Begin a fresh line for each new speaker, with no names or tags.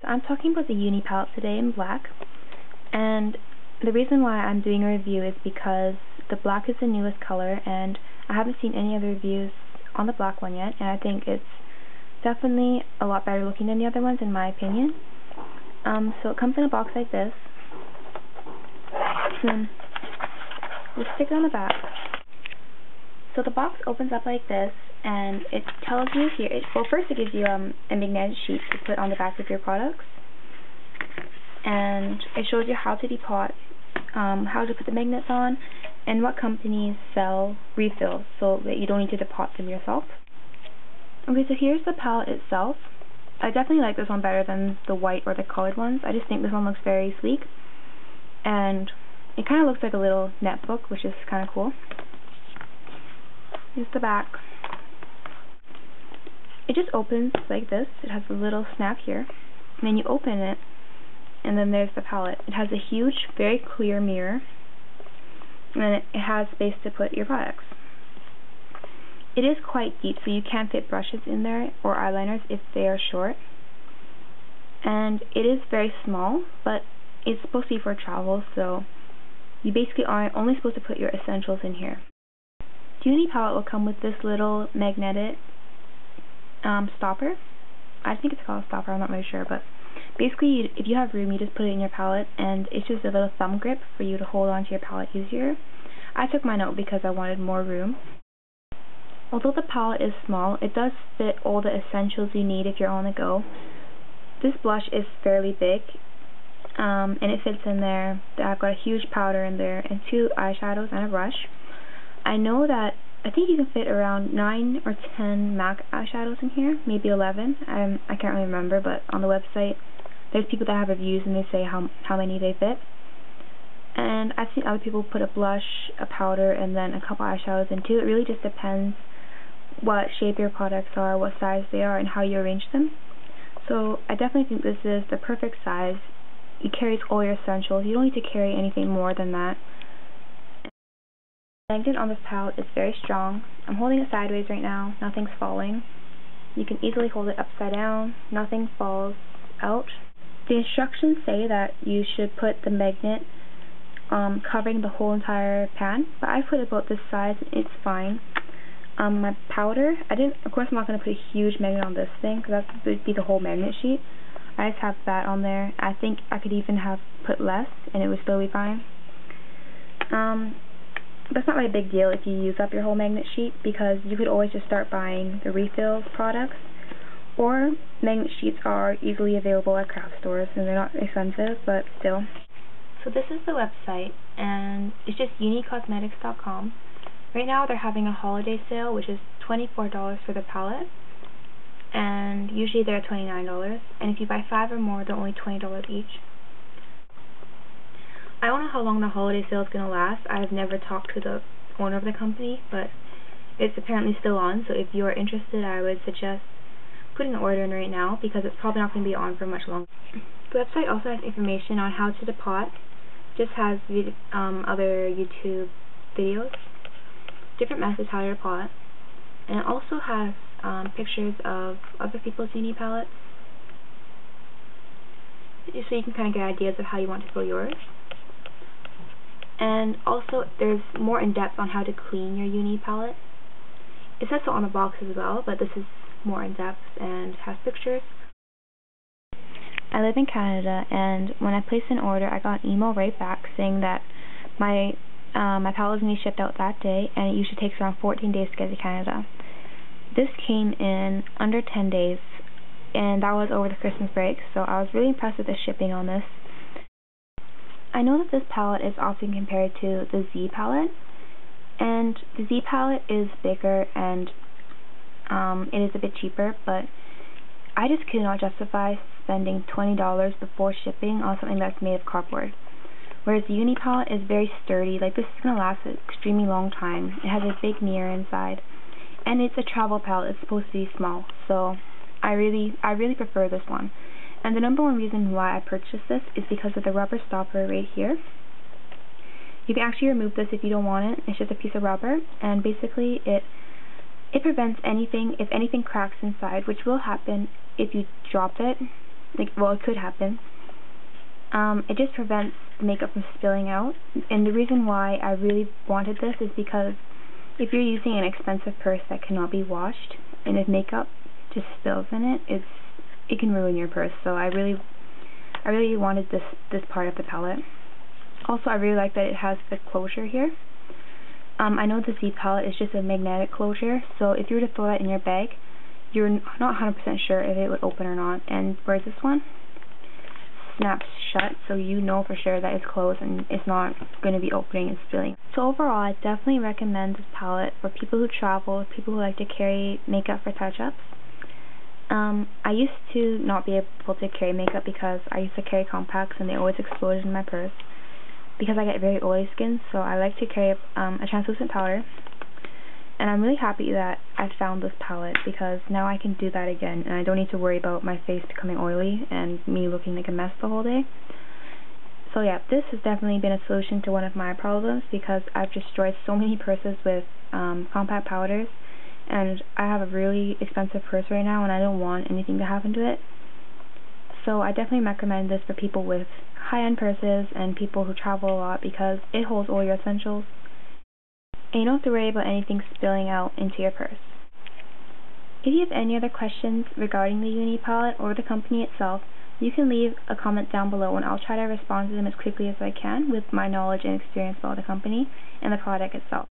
I'm talking about the UNII Palette today in black, and the reason why I'm doing a review is because the black is the newest color, and I haven't seen any other reviews on the black one yet, and I think it's definitely a lot better looking than the other ones in my opinion. So it comes in a box like this, and we'll stick it on the back. So the box opens up like this, and it tells you here, well, first it gives you a magnetic sheet to put on the back of your products, and it shows you how to depot, how to put the magnets on, and what companies sell refills so that you don't need to depot them yourself. Okay, so here's the palette itself. I definitely like this one better than the white or the colored ones. I just think this one looks very sleek, and it kind of looks like a little netbook, which is kind of cool. Here's the back. It just opens like this. It has a little snap here, and then you open it, and then there's the palette. It has a huge, very clear mirror, and then it has space to put your products. It is quite deep, so you can fit brushes in there or eyeliners if they are short. And it is very small, but it's supposed to be for travel, so you basically are only supposed to put your essentials in here. The UNII Palette will come with this little magnetic stopper. I think it's called a stopper, I'm not really sure, but basically if you have room, you just put it in your palette, and it's just a little thumb grip for you to hold onto your palette easier. I took mine out because I wanted more room. Although the palette is small, it does fit all the essentials you need if you're on the go. This blush is fairly big, and it fits in there. I've got a huge powder in there, and 2 eyeshadows and a brush. I know that I think you can fit around 9 or 10 MAC eyeshadows in here, maybe 11. I can't really remember, but on the website there's people that have reviews and they say how many they fit. And I've seen other people put a blush, a powder, and then a couple eyeshadows in too. It really just depends what shape your products are, what size they are, and how you arrange them. So I definitely think this is the perfect size. It carries all your essentials. You don't need to carry anything more than that. The magnet on this palette is very strong. I'm holding it sideways right now. Nothing's falling. You can easily hold it upside down. Nothing falls out. The instructions say that you should put the magnet covering the whole entire pan, but I put about this size. It's fine. My powder, of course I'm not going to put a huge magnet on this thing, because that would be the whole magnet sheet. I just have that on there. I think I could even have put less, and it would still be fine. That's not really a big deal if you use up your whole magnet sheet, because you could always just start buying the refill products, or magnet sheets are easily available at craft stores, and they're not expensive, but still. So this is the website, and it's just uniicosmetics.com. Right now they're having a holiday sale, which is $24 for the palette, and usually they're $29, and if you buy 5 or more, they're only $20 each. I don't know how long the holiday sale is going to last. I have never talked to the owner of the company, but it's apparently still on, so if you are interested, I would suggest putting an order in right now, because it's probably not going to be on for much longer. The website also has information on how to depot. Just has other YouTube videos, different methods how to depot, and it also has pictures of other people's UNII palettes, so you can kind of get ideas of how you want to fill yours. And also there's more in depth on how to clean your UNII palette. It says so on the box as well, but this is more in depth and has pictures. I live in Canada, and when I placed an order, I got an email right back saying that my palette was going to be shipped out that day, and it usually takes around 14 days to get to Canada. This came in under 10 days, and that was over the Christmas break, so I was really impressed with the shipping on this. I know that this palette is often compared to the Z palette, and the Z palette is bigger and it is a bit cheaper, but I just could not justify spending $20 before shipping on something that's made of cardboard. Whereas the UNII palette is very sturdy. Like, this is going to last an extremely long time. It has a big mirror inside, and it's a travel palette. It's supposed to be small, so I really prefer this one. And the number one reason why I purchased this is because of the rubber stopper right here. You can actually remove this if you don't want it. It's just a piece of rubber, and basically it prevents anything, if anything cracks inside, which will happen if you drop it. Like, well, it could happen. It just prevents the makeup from spilling out, and the reason why I really wanted this is because if you're using an expensive purse that cannot be washed, and if makeup just spills in it, it can ruin your purse. So I really wanted this part of the palette. Also, I really like that it has the closure here. I know the Z palette is just a magnetic closure, so if you were to throw that in your bag, you're not 100% sure if it would open or not. And whereas this one snaps shut, so you know for sure that it's closed and it's not going to be opening and spilling. So overall, I definitely recommend this palette for people who travel, people who like to carry makeup for touch-ups. I used to not be able to carry makeup because I used to carry compacts and they always exploded in my purse because I get very oily skin, so I like to carry a translucent powder. And I'm really happy that I found this palette because now I can do that again and I don't need to worry about my face becoming oily and me looking like a mess the whole day. So yeah, this has definitely been a solution to one of my problems because I've destroyed so many purses with compact powders, and I have a really expensive purse right now and I don't want anything to happen to it. So I definitely recommend this for people with high-end purses and people who travel a lot because it holds all your essentials. And you don't have to worry about anything spilling out into your purse. If you have any other questions regarding the UNII Palette or the company itself, you can leave a comment down below and I'll try to respond to them as quickly as I can with my knowledge and experience about the company and the product itself.